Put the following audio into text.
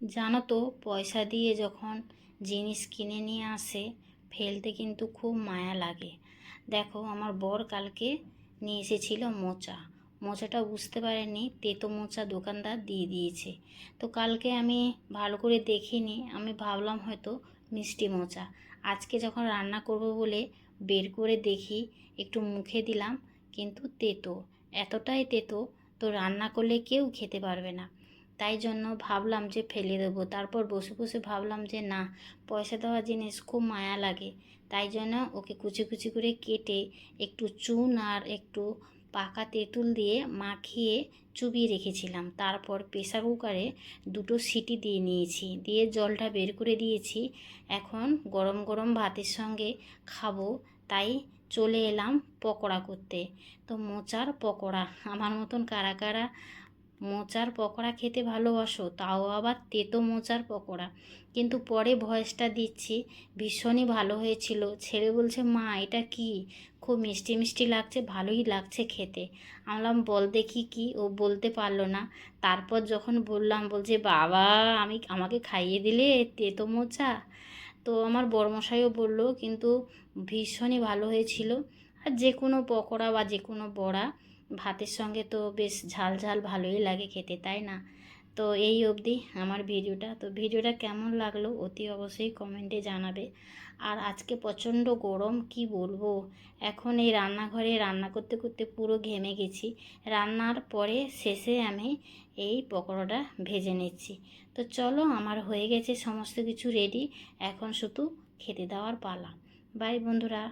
জানো তো, পয়সা দিয়ে যখন জিনিস কিনে নিয়ে আসে ফেলতে কিন্তু খুব মায়া লাগে। দেখো, আমার বর কালকে নিয়ে এসেছিল মোচা। মোচাটা বুঝতে পারেনি তেতো মোচা দোকানদার দিয়ে দিয়েছে। তো কালকে আমি ভালো করে দেখিনি, আমি ভাবলাম হয়তো মিষ্টি মোচা। আজকে যখন রান্না করব বলে বের করে দেখি, একটু মুখে দিলাম, কিন্তু তেতো, এতটাই তেতো তো রান্না করলে কেউ খেতে পারবে না। তাই জন্য ভাবলাম যে ফেলে দেবো। তারপর বসে বসে ভাবলাম যে না, পয়সা দেওয়া জিনিস খুব মায়া লাগে। তাই জন্য ওকে কুচি কুচি করে কেটে একটু চুন আর একটু পাকা তেঁতুল দিয়ে মাখিয়ে চুবিয়ে রেখেছিলাম। তারপর প্রেসার কুকারে দুটো সিটি দিয়ে নিয়েছি, দিয়ে জলটা বের করে দিয়েছি। এখন গরম গরম ভাতের সঙ্গে খাবো, তাই চলে এলাম পকোড়া করতে। তো মোচার পকোড়া, আমার মতন কারা কারা মোচার পকোড়া খেতে ভালোবাসো, তাও আবার তেতো মোচার পকোড়া। কিন্তু পরে ভয়েসটা দিচ্ছি, ভীষণই ভালো হয়েছিল। ছেলে বলছে, মা এটা কি, খুব মিষ্টি মিষ্টি লাগছে, ভালোই লাগছে খেতে। আমলাম বল দেখি কি। ও বলতে পারলো না। তারপর যখন বললাম, বলছে বাবা, আমাকে খাইয়ে দিলে তেতো মোচা। তো আমার বড়মশাইও বললো, কিন্তু ভীষণই ভালো হয়েছিল। আর যে কোনো পকোড়া বা যে কোনো বড়া ভাতের সঙ্গে তো বেশ ঝাল ঝাল ভালোই লাগে খেতে, তাই না? তো এই অবধি আমার ভিডিওটা। তো ভিডিওটা কেমন লাগলো অতি অবশ্যই কমেন্টে জানাবে। আর আজকে প্রচণ্ড গরম, কি বলবো। এখন এই রান্নাঘরে রান্না করতে করতে পুরো ঘেমে গেছি। রান্নার পরে শেষে আমি এই পকোড়াটা ভেজে নিচ্ছি। তো চলো, আমার হয়ে গেছে সমস্ত কিছু রেডি, এখন শুধু খেতে দেওয়ার পালা। বাই বন্ধুরা।